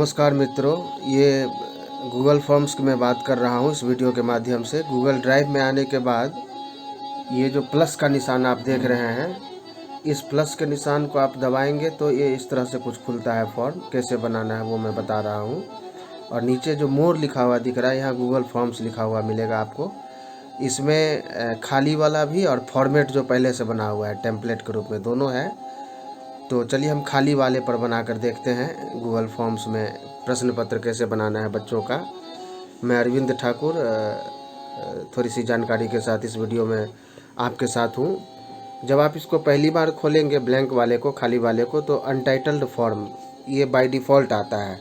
नमस्कार मित्रों, ये गूगल फॉर्म्स की मैं बात कर रहा हूँ इस वीडियो के माध्यम से। गूगल ड्राइव में आने के बाद ये जो प्लस का निशान आप देख रहे हैं, इस प्लस के निशान को आप दबाएंगे तो ये इस तरह से कुछ खुलता है। फॉर्म कैसे बनाना है वो मैं बता रहा हूँ। और नीचे जो मोर लिखा हुआ दिख रहा है, यहाँ गूगल फॉर्म्स लिखा हुआ मिलेगा आपको। इसमें खाली वाला भी और फॉर्मेट जो पहले से बना हुआ है टेम्पलेट के रूप में, दोनों है। तो चलिए हम खाली वाले पर बनाकर देखते हैं गूगल फॉर्म्स में प्रश्न पत्र कैसे बनाना है बच्चों का। मैं अरविंद ठाकुर थोड़ी सी जानकारी के साथ इस वीडियो में आपके साथ हूँ। जब आप इसको पहली बार खोलेंगे ब्लैंक वाले को, खाली वाले को, तो अनटाइटल्ड फॉर्म ये बाय डिफ़ॉल्ट आता है।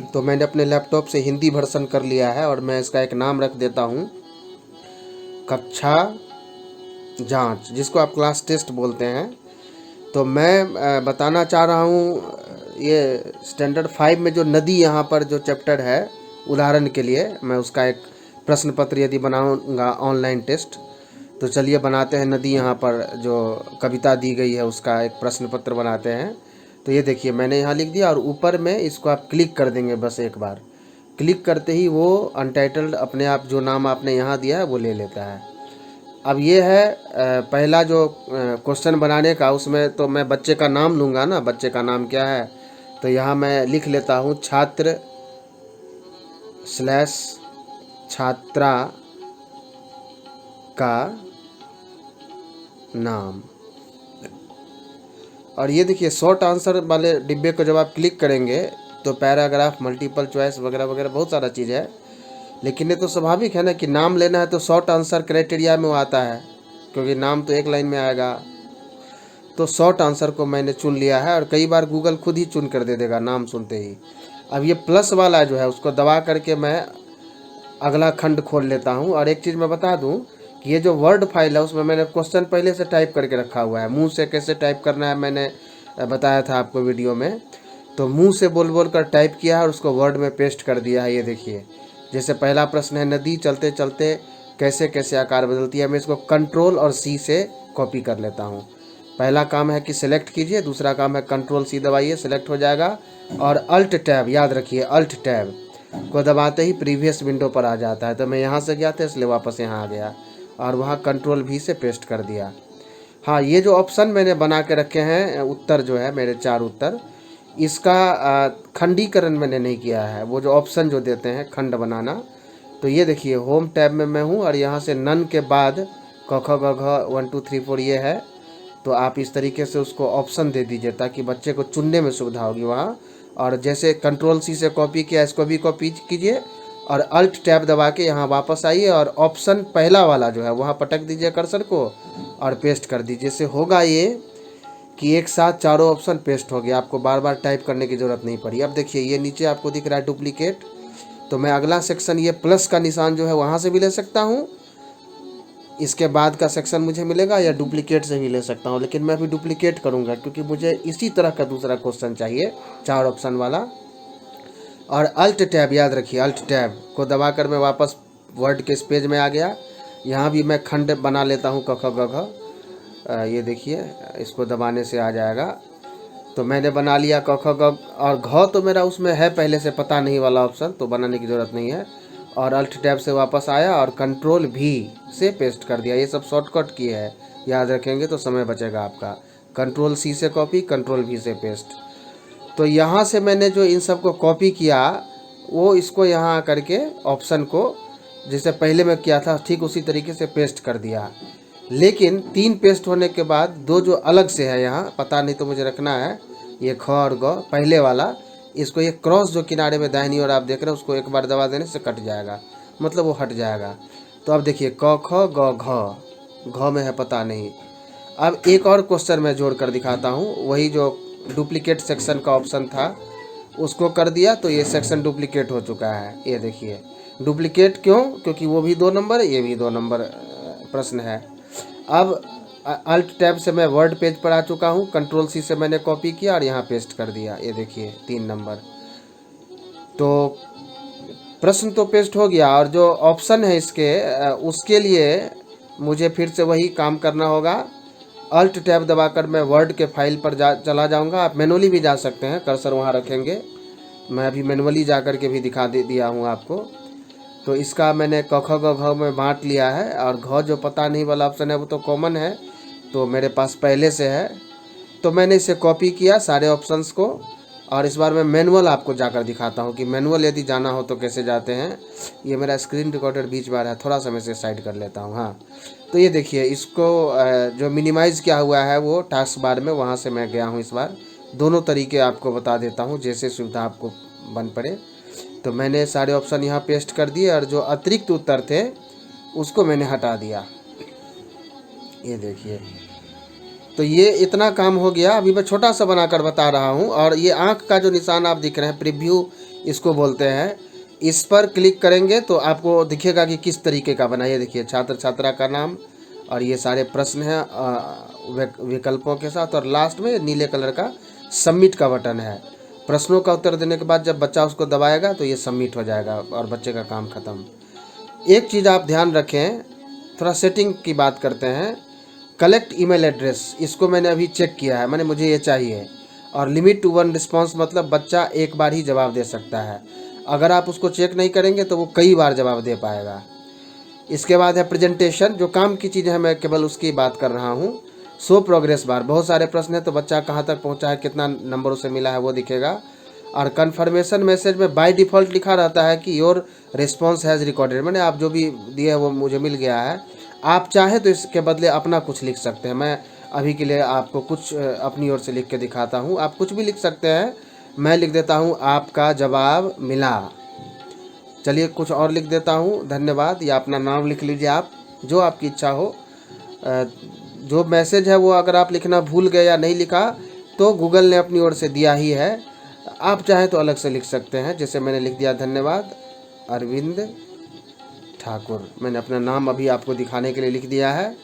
तो मैंने अपने लैपटॉप से हिंदी वर्जन कर लिया है और मैं इसका एक नाम रख देता हूँ, कक्षा जांच, जिसको आप क्लास टेस्ट बोलते हैं। तो मैं बताना चाह रहा हूँ, ये स्टैंडर्ड 5 में जो नदी यहाँ पर जो चैप्टर है, उदाहरण के लिए मैं उसका एक प्रश्न पत्र यदि बनाऊँगा ऑनलाइन टेस्ट, तो चलिए बनाते हैं। नदी यहाँ पर जो कविता दी गई है उसका एक प्रश्न पत्र बनाते हैं। तो ये देखिए मैंने यहाँ लिख दिया और ऊपर में इसको आप क्लिक कर देंगे। बस एक बार क्लिक करते ही वो अनटाइटल्ड अपने आप जो नाम आपने यहाँ दिया है वो ले लेता है। अब ये है पहला जो क्वेश्चन बनाने का, उसमें तो मैं बच्चे का नाम लूँगा ना। बच्चे का नाम क्या है, तो यहाँ मैं लिख लेता हूँ छात्र स्लैश छात्रा का नाम। और ये देखिए शॉर्ट आंसर वाले डिब्बे को जब आप क्लिक करेंगे तो पैराग्राफ, मल्टीपल चॉइस वगैरह वगैरह बहुत सारा चीज़ है। लेकिन ये तो स्वाभाविक है ना कि नाम लेना है तो शॉर्ट आंसर क्राइटेरिया में वो आता है, क्योंकि नाम तो एक लाइन में आएगा। तो शॉर्ट आंसर को मैंने चुन लिया है और कई बार गूगल खुद ही चुन कर दे देगा नाम सुनते ही। अब ये प्लस वाला जो है उसको दबा करके मैं अगला खंड खोल लेता हूँ। और एक चीज़ मैं बता दूँ कि ये जो वर्ड फाइल है उसमें मैंने क्वेश्चन पहले से टाइप करके रखा हुआ है। मुँह से कैसे टाइप करना है मैंने बताया था आपको वीडियो में। तो मुँह से बोल बोल कर टाइप किया है और उसको वर्ड में पेस्ट कर दिया है। ये देखिए, जैसे पहला प्रश्न है, नदी चलते चलते कैसे कैसे आकार बदलती है। मैं इसको कंट्रोल और सी से कॉपी कर लेता हूँ। पहला काम है कि सिलेक्ट कीजिए, दूसरा काम है कंट्रोल सी दबाइए, सिलेक्ट हो जाएगा। और अल्ट टैब, याद रखिए अल्ट टैब को दबाते ही प्रीवियस विंडो पर आ जाता है। तो मैं यहाँ से गया था इसलिए वापस यहाँ आ गया और वहाँ कंट्रोल भी से पेस्ट कर दिया। हाँ, ये जो ऑप्शन मैंने बना के रखे हैं, उत्तर जो है मेरे 4 उत्तर, इसका खंडीकरण मैंने नहीं किया है। वो जो ऑप्शन जो देते हैं खंड बनाना, तो ये देखिए होम टैब में मैं हूँ और यहाँ से नन के बाद क ख ग घ 1 2 3 4 ये है। तो आप इस तरीके से उसको ऑप्शन दे दीजिए ताकि बच्चे को चुनने में सुविधा होगी वहाँ। और जैसे कंट्रोल सी से कॉपी किया, इसको भी कॉपी कीजिए और अल्ट टैब दबा के यहाँ वापस आइए और ऑप्शन पहला वाला जो है वहाँ पटक दीजिए कर्सर को और पेस्ट कर दीजिए। इससे होगा ये कि एक साथ चारों ऑप्शन पेस्ट हो गया, आपको बार बार टाइप करने की ज़रूरत नहीं पड़ी। अब देखिए ये नीचे आपको दिख रहा है डुप्लीकेट, तो मैं अगला सेक्शन ये प्लस का निशान जो है वहाँ से भी ले सकता हूँ। इसके बाद का सेक्शन मुझे मिलेगा या डुप्लीकेट से भी ले सकता हूँ, लेकिन मैं अभी डुप्लीकेट करूँगा क्योंकि मुझे इसी तरह का दूसरा क्वेश्चन चाहिए 4 ऑप्शन वाला। और अल्ट टैब, याद रखिए अल्ट टैब को दबा कर मैं वापस वर्ड के इस पेज में आ गया। यहाँ भी मैं खंड बना लेता हूँ क ख ग घ। ये देखिए इसको दबाने से आ जाएगा। तो मैंने बना लिया क ख ग, और घ तो मेरा उसमें है पहले से, पता नहीं वाला ऑप्शन, तो बनाने की ज़रूरत नहीं है। और अल्ट टैब से वापस आया और कंट्रोल भी से पेस्ट कर दिया। ये सब शॉर्टकट की है, याद रखेंगे तो समय बचेगा आपका। कंट्रोल सी से कॉपी, कंट्रोल भी से पेस्ट। तो यहाँ से मैंने जो इन सब को कॉपी किया वो इसको यहाँ करके ऑप्शन को जैसे पहले मैं किया था ठीक उसी तरीके से पेस्ट कर दिया। लेकिन 3 पेस्ट होने के बाद 2 जो अलग से है यहाँ, पता नहीं तो मुझे रखना है, ये ख और ग पहले वाला, इसको ये क्रॉस जो किनारे में दाहिनी ओर आप देख रहे हैं उसको एक बार दबा देने से कट जाएगा, मतलब वो हट जाएगा। तो अब देखिए क ख ग घ, घ में है पता नहीं। अब एक और क्वेश्चन मैं जोड़ कर दिखाता हूँ, वही जो डुप्लीकेट सेक्शन का ऑप्शन था उसको कर दिया तो ये सेक्शन डुप्लीकेट हो चुका है। ये देखिए डुप्लीकेट क्यों, क्योंकि वो भी 2 नंबर, ये भी 2 नंबर प्रश्न है। अब अल्ट टैब से मैं वर्ड पेज पर आ चुका हूँ, कंट्रोल सी से मैंने कॉपी किया और यहाँ पेस्ट कर दिया। ये देखिए 3 नंबर, तो प्रश्न तो पेस्ट हो गया। और जो ऑप्शन है इसके उसके लिए मुझे फिर से वही काम करना होगा। अल्ट टैब दबाकर मैं वर्ड के फाइल पर चला जाऊंगा। आप मैनुअली भी जा सकते हैं, कर्सर वहाँ रखेंगे मैं अभी मैनुअली जा कर के भी दिखा दिया हूँ आपको। तो इसका मैंने क ख ग घ में बांट लिया है, और घ जो पता नहीं वाला ऑप्शन है वो तो कॉमन है, तो मेरे पास पहले से है। तो मैंने इसे कॉपी किया सारे ऑप्शंस को, और इस बार मैं मैनुअल आपको जाकर दिखाता हूँ कि मैनुअल यदि जाना हो तो कैसे जाते हैं। ये मेरा स्क्रीन रिकॉर्डर बीच बार है, थोड़ा सा मैं इसे साइड कर लेता हूँ। हाँ, तो ये देखिए, इसको जो मिनिमाइज़ किया हुआ है वो टास्क बार में, वहाँ से मैं गया हूँ इस बार। दोनों तरीके आपको बता देता हूँ, जैसे सुविधा आपको बन पड़े। तो मैंने सारे ऑप्शन यहाँ पेस्ट कर दिए, और जो अतिरिक्त उत्तर थे उसको मैंने हटा दिया। ये देखिए, तो ये इतना काम हो गया। अभी मैं छोटा सा बनाकर बता रहा हूँ। और ये आँख का जो निशान आप दिख रहे हैं, प्रीव्यू इसको बोलते हैं, इस पर क्लिक करेंगे तो आपको दिखेगा कि किस तरीके का बना। ये देखिए, छात्र छात्रा का नाम, और ये सारे प्रश्न हैं विकल्पों के साथ, और लास्ट में नीले कलर का सबमिट का बटन है। प्रश्नों का उत्तर देने के बाद जब बच्चा उसको दबाएगा तो ये सबमिट हो जाएगा और बच्चे का काम ख़त्म। एक चीज़ आप ध्यान रखें, थोड़ा सेटिंग की बात करते हैं। कलेक्ट ईमेल एड्रेस, इसको मैंने अभी चेक किया है, मैंने मुझे ये चाहिए। और लिमिट टू 1 रिस्पॉन्स, मतलब बच्चा एक बार ही जवाब दे सकता है। अगर आप उसको चेक नहीं करेंगे तो वो कई बार जवाब दे पाएगा। इसके बाद है प्रेजेंटेशन, जो काम की चीज़ें हैं मैं केवल उसकी बात कर रहा हूँ। शो प्रोग्रेस बार, बहुत सारे प्रश्न हैं तो बच्चा कहाँ तक पहुँचा है, कितना नंबर उसे मिला है वो दिखेगा। और कन्फर्मेशन मैसेज में बाय डिफ़ॉल्ट लिखा रहता है कि योर रिस्पॉन्स हैज़ रिकॉर्डेड, मैंने आप जो भी दिए है वो मुझे मिल गया है। आप चाहें तो इसके बदले अपना कुछ लिख सकते हैं। मैं अभी के लिए आपको कुछ अपनी ओर से लिख के दिखाता हूँ, आप कुछ भी लिख सकते हैं। मैं लिख देता हूँ आपका जवाब मिला। चलिए कुछ और लिख देता हूँ, धन्यवाद, या अपना नाम लिख लीजिए, आप जो आपकी इच्छा हो। जो मैसेज है वो अगर आप लिखना भूल गए या नहीं लिखा तो गूगल ने अपनी ओर से दिया ही है, आप चाहें तो अलग से लिख सकते हैं। जैसे मैंने लिख दिया, धन्यवाद अरविंद ठाकुर, मैंने अपना नाम अभी आपको दिखाने के लिए लिख दिया है।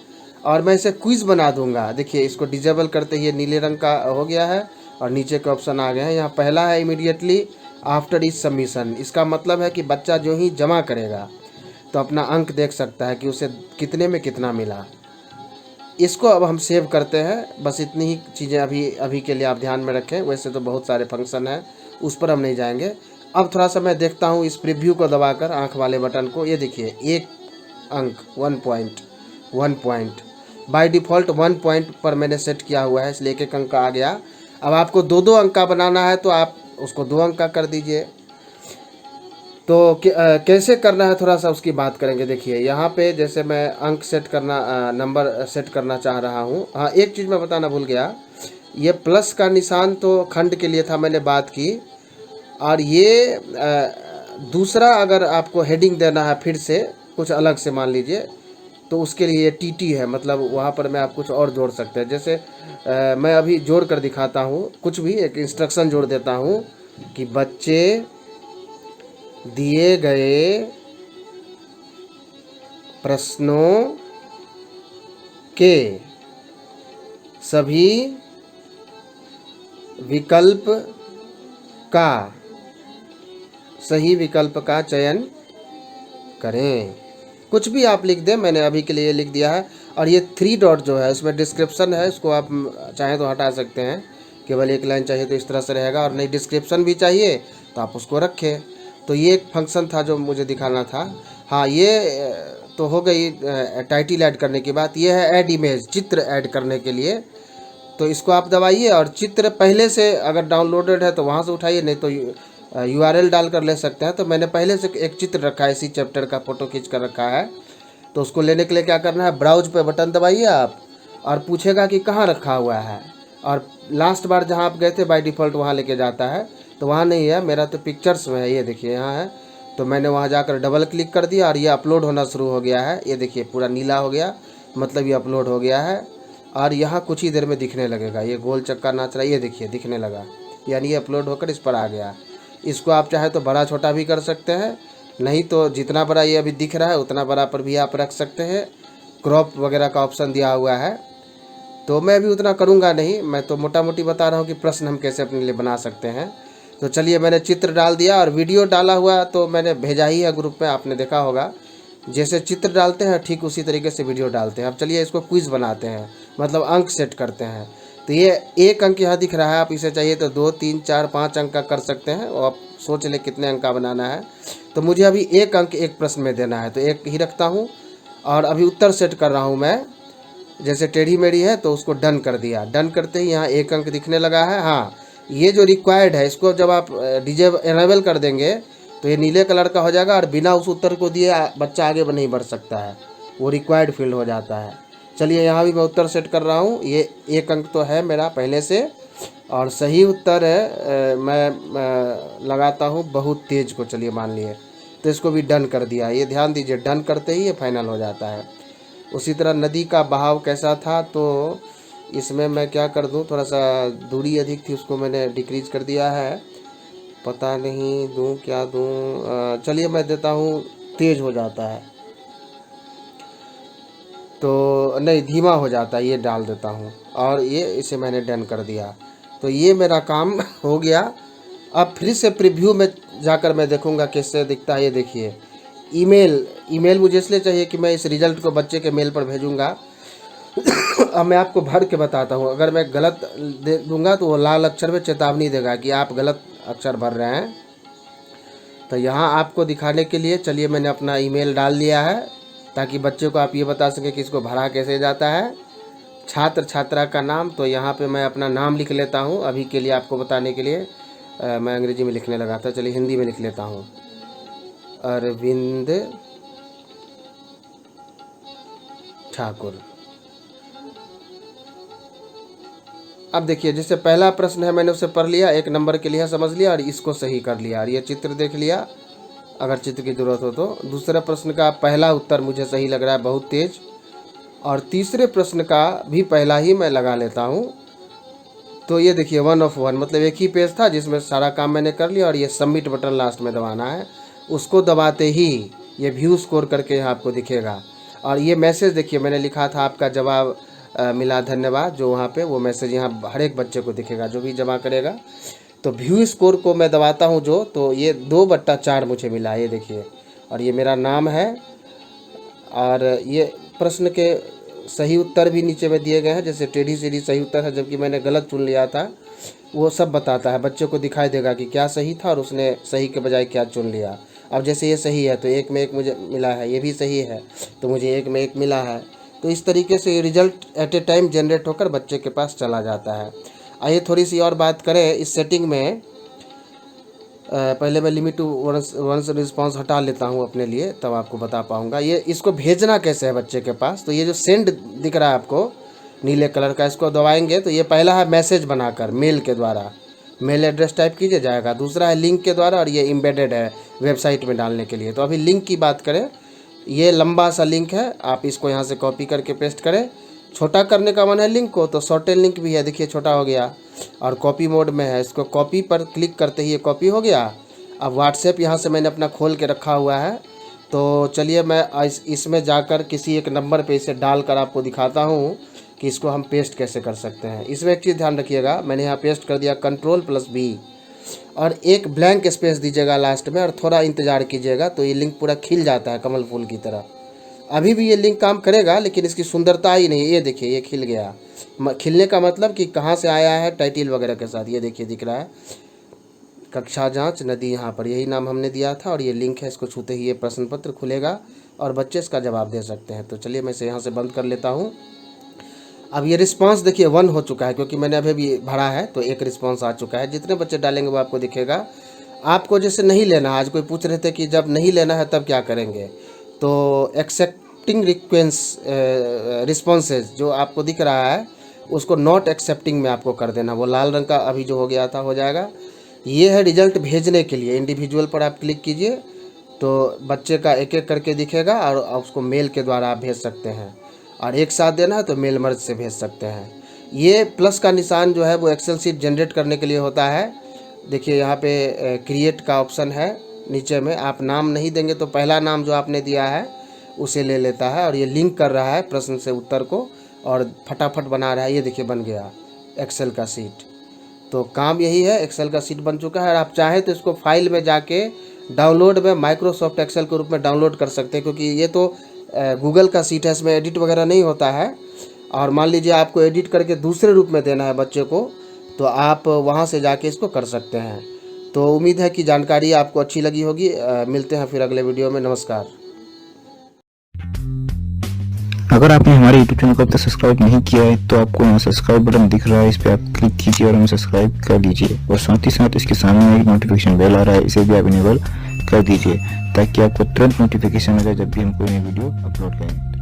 और मैं इसे क्विज़ बना दूंगा। देखिए, इसको डिजेबल करते ही नीले रंग का हो गया है और नीचे के ऑप्शन आ गए हैं। यहाँ पहला है इमीडिएटली आफ्टर इज सबमिशन, इसका मतलब है कि बच्चा जो ही जमा करेगा तो अपना अंक देख सकता है कि उसे कितने में कितना मिला। इसको अब हम सेव करते हैं। बस इतनी ही चीज़ें अभी के लिए आप ध्यान में रखें। वैसे तो बहुत सारे फंक्शन हैं, उस पर हम नहीं जाएंगे। अब थोड़ा सा मैं देखता हूँ इस प्रीव्यू को दबाकर, आँख वाले बटन को। ये देखिए, एक अंक 1 पॉइंट बाय डिफ़ॉल्ट 1 पॉइंट पर मैंने सेट किया हुआ है, इसलिए 1 अंक का आ गया। अब आपको 2 अंक का बनाना है तो आप उसको 2 अंक का कर दीजिए। तो कैसे करना है थोड़ा सा उसकी बात करेंगे। देखिए, यहाँ पे जैसे मैं अंक सेट करना, नंबर सेट करना चाह रहा हूँ। हाँ, एक चीज़ मैं बताना भूल गया, ये प्लस का निशान तो खंड के लिए था, मैंने बात की। और ये दूसरा अगर आपको हेडिंग देना है फिर से कुछ अलग से, मान लीजिए, तो उसके लिए टीटी है, मतलब वहाँ पर मैं आप कुछ और जोड़ सकते हैं। जैसे मैं अभी जोड़ कर दिखाता हूँ, कुछ भी एक इंस्ट्रक्शन जोड़ देता हूँ कि बच्चे दिए गए प्रश्नों के सभी विकल्प का सही विकल्प का चयन करें। कुछ भी आप लिख दें, मैंने अभी के लिए लिख दिया है। और ये 3 डॉट जो है उसमें डिस्क्रिप्शन है, इसको आप चाहें तो हटा सकते हैं। केवल एक लाइन चाहिए तो इस तरह से रहेगा, और नहीं डिस्क्रिप्शन भी चाहिए तो आप उसको रखें। तो ये एक फंक्शन था जो मुझे दिखाना था। हाँ, ये तो हो गई टाइटल ऐड करने की बात। ये है ऐड इमेज, चित्र ऐड करने के लिए। तो इसको आप दबाइए, और चित्र पहले से अगर डाउनलोडेड है तो वहाँ से उठाइए, नहीं तो URL डाल कर ले सकते हैं। तो मैंने पहले से एक चित्र रखा है, इसी चैप्टर का फ़ोटो खींच कर रखा है। तो उसको लेने के लिए क्या करना है, ब्राउज पे बटन दबाइए आप, और पूछेगा कि कहाँ रखा हुआ है। और लास्ट बार जहाँ आप गए थे बाय डिफ़ॉल्ट वहाँ लेके जाता है, तो वहाँ नहीं है, मेरा तो पिक्चर्स में है। ये देखिए यहाँ है, तो मैंने वहाँ जाकर डबल क्लिक कर दिया और ये अपलोड होना शुरू हो गया है। ये देखिए पूरा नीला हो गया, मतलब ये अपलोड हो गया है। और यहाँ कुछ ही देर में दिखने लगेगा, ये गोल चक्का नाच रहा है, ये देखिए दिखने लगा, यानी ये अपलोड होकर इस पर आ गया। इसको आप चाहे तो बड़ा छोटा भी कर सकते हैं, नहीं तो जितना बड़ा ये अभी दिख रहा है उतना बड़ा पर भी आप रख सकते हैं। क्रॉप वगैरह का ऑप्शन दिया हुआ है, तो मैं भी उतना करूँगा नहीं, मैं तो मोटा मोटी बता रहा हूँ कि प्रश्न हम कैसे अपने लिए बना सकते हैं। तो चलिए, मैंने चित्र डाल दिया और वीडियो डाला हुआ तो मैंने भेजा ही है ग्रुप में, आपने देखा होगा। जैसे चित्र डालते हैं ठीक उसी तरीके से वीडियो डालते हैं। अब चलिए इसको क्विज़ बनाते हैं, मतलब अंक सेट करते हैं। तो ये 1 अंक यहाँ दिख रहा है, आप इसे चाहिए तो 2, 3, 4, 5 अंक का कर सकते हैं, और आप सोच ले कितने अंक का बनाना है। तो मुझे अभी 1 अंक एक प्रश्न में देना है, तो 1 ही रखता हूँ और अभी उत्तर सेट कर रहा हूँ मैं। जैसे टेढ़ी मेढ़ी है तो उसको डन कर दिया। डन करते ही यहाँ 1 अंक दिखने लगा है। हाँ, ये जो रिक्वायर्ड है इसको जब आप डिजेबल कर देंगे तो ये नीले कलर का हो जाएगा और बिना उस उत्तर को दिए बच्चा आगे नहीं बढ़ सकता है, वो रिक्वायर्ड फील्ड हो जाता है। चलिए यहाँ भी मैं उत्तर सेट कर रहा हूँ। ये 1 अंक तो है मेरा पहले से और सही उत्तर है। मैं लगाता हूँ बहुत तेज को, चलिए मान लिए, तो इसको भी डन कर दिया। ये ध्यान दीजिए, डन करते ही ये फाइनल हो जाता है। उसी तरह नदी का बहाव कैसा था, तो इसमें मैं क्या कर दूं, थोड़ा सा दूरी अधिक थी उसको मैंने डिक्रीज कर दिया है। पता नहीं दूं क्या दूं, चलिए मैं देता हूं तेज हो जाता है, तो नहीं धीमा हो जाता है, ये डाल देता हूं और ये इसे मैंने डन कर दिया। तो ये मेरा काम हो गया। अब फिर से प्रीव्यू में जाकर मैं देखूंगा कैसे दिखता है। ये देखिए ईमेल मुझे इसलिए चाहिए कि मैं इस रिजल्ट को बच्चे के मेल पर भेजूंगा। अब मैं आपको भर के बताता हूँ, अगर मैं गलत दे दूंगा तो वो लाल अक्षर में चेतावनी देगा कि आप गलत अक्षर भर रहे हैं। तो यहाँ आपको दिखाने के लिए चलिए मैंने अपना ईमेल डाल दिया है, ताकि बच्चे को आप ये बता सकें कि इसको भरा कैसे जाता है। छात्र छात्रा का नाम, तो यहाँ पे मैं अपना नाम लिख लेता हूँ अभी के लिए आपको बताने के लिए। मैं अंग्रेजी में लिखने लगा था, चलिए हिंदी में लिख लेता हूँ, अरविंद ठाकुर। अब देखिए जैसे पहला प्रश्न है मैंने उसे पढ़ लिया, 1 नंबर के लिए समझ लिया और इसको सही कर लिया और ये चित्र देख लिया अगर चित्र की ज़रूरत हो तो। दूसरे प्रश्न का पहला उत्तर मुझे सही लग रहा है, बहुत तेज। और तीसरे प्रश्न का भी पहला ही मैं लगा लेता हूँ। तो ये देखिए 1 of 1, मतलब एक ही पेज था जिसमें सारा काम मैंने कर लिया और ये सबमिट बटन लास्ट में दबाना है। उसको दबाते ही ये व्यू स्कोर करके यहाँ आपको दिखेगा और ये मैसेज देखिए मैंने लिखा था आपका जवाब मिला धन्यवाद, जो वहाँ पे वो मैसेज यहाँ हर एक बच्चे को दिखेगा जो भी जमा करेगा। तो व्यू स्कोर को मैं दबाता हूँ जो, तो ये 2/4 मुझे मिला, ये देखिए, और ये मेरा नाम है और ये प्रश्न के सही उत्तर भी नीचे में दिए गए हैं। जैसे टेढ़ी सीढ़ी सही उत्तर है, जबकि मैंने गलत चुन लिया था, वो सब बताता है, बच्चे को दिखाई देगा कि क्या सही था और उसने सही के बजाय क्या चुन लिया। अब जैसे ये सही है तो 1 में 1 मुझे मिला है, ये भी सही है तो मुझे 1 में 1 मिला है। तो इस तरीके से ये result at a time generate होकर बच्चे के पास चला जाता है। आइए थोड़ी सी और बात करें इस सेटिंग में। पहले मैं लिमिट टू वंस रिस्पॉन्स हटा लेता हूँ अपने लिए, तब आपको बता पाऊँगा। ये इसको भेजना कैसे है बच्चे के पास, तो ये जो सेंड दिख रहा है आपको नीले कलर का, इसको दबाएंगे तो ये पहला है मैसेज बनाकर मेल के द्वारा, मेल एड्रेस टाइप कीजिए जाएगा। दूसरा है लिंक के द्वारा और ये एम्बेडेड है वेबसाइट में डालने के लिए। तो अभी लिंक की बात करें, ये लंबा सा लिंक है, आप इसको यहाँ से कॉपी करके पेस्ट करें। छोटा करने का मन है लिंक को तो शॉर्टेन लिंक भी है, देखिए छोटा हो गया और कॉपी मोड में है। इसको कॉपी पर क्लिक करते ही ये कॉपी हो गया। अब व्हाट्सएप यहाँ से मैंने अपना खोल के रखा हुआ है, तो चलिए मैं इसमें जाकर किसी एक नंबर पे इसे डालकर आपको दिखाता हूँ कि इसको हम पेस्ट कैसे कर सकते हैं। इसमें एक चीज़ ध्यान रखिएगा, मैंने यहाँ पेस्ट कर दिया Ctrl+V और एक ब्लैंक स्पेस दीजिएगा लास्ट में और थोड़ा इंतज़ार कीजिएगा, तो ये लिंक पूरा खिल जाता है कमल फूल की तरह। अभी भी ये लिंक काम करेगा लेकिन इसकी सुंदरता ही नहीं, ये देखिए ये खिल गया। खिलने का मतलब कि कहाँ से आया है, टाइटल वगैरह के साथ, ये देखिए दिख रहा है कक्षा जांच नदी, यहाँ पर यही नाम हमने दिया था और ये लिंक है। इसको छूते ही ये प्रश्न पत्र खुलेगा और बच्चे इसका जवाब दे सकते हैं। तो चलिए मैं इसे यहाँ से बंद कर लेता हूँ। अब ये रिस्पांस देखिए 1 हो चुका है क्योंकि मैंने अभी भी भरा है, तो 1 रिस्पांस आ चुका है। जितने बच्चे डालेंगे वो आपको दिखेगा। आपको जैसे नहीं लेना है, आज कोई पूछ रहे थे कि जब नहीं लेना है तब क्या करेंगे, तो एक्सेप्टिंग रिस्पॉन्सेज जो आपको दिख रहा है उसको नॉट एक्सेप्टिंग में आपको कर देना। वो लाल रंग का अभी जो हो गया था हो जाएगा। ये है रिजल्ट भेजने के लिए, इंडिविजुअल पर आप क्लिक कीजिए तो बच्चे का एक एक करके दिखेगा और उसको मेल के द्वारा आप भेज सकते हैं, और एक साथ देना है तो मेल मर्ज से भेज सकते हैं। ये प्लस का निशान जो है वो एक्सेल शीट जनरेट करने के लिए होता है। देखिए यहाँ पे क्रिएट का ऑप्शन है, नीचे में आप नाम नहीं देंगे तो पहला नाम जो आपने दिया है उसे ले लेता है और ये लिंक कर रहा है प्रश्न से उत्तर को और फटाफट बना रहा है। ये देखिए बन गया एक्सेल का सीट। तो काम यही है, एक्सेल का सीट बन चुका है। और आप चाहें तो इसको फाइल में जाके डाउनलोड में माइक्रोसॉफ्ट एक्सेल के रूप में डाउनलोड कर सकते हैं, क्योंकि ये तो गूगल का सीट है, इसमें एडिट वगैरह नहीं होता है। और मान लीजिए आपको एडिट करके दूसरे रूप में देना है बच्चे को, तो आप वहाँ से जाके इसको कर सकते हैं। तो उम्मीद है कि जानकारी आपको अच्छी लगी होगी। मिलते हैं फिर अगले वीडियो में। नमस्कार। अगर आपने हमारे YouTube चैनल को अब तक सब्सक्राइब नहीं किया है तो आपको यहाँ सब्सक्राइब बटन दिख रहा है, इस पर आप क्लिक कीजिए और हमें सब्सक्राइब कर लीजिए। और साथ ही साथ इसके सामने एक नोटिफिकेशन बेल आ रहा है, इसे भी आप इनेबल कर दीजिए ताकि आपको तुरंत नोटिफिकेशन मिले जब भी हम कोई नई वीडियो अपलोड करें।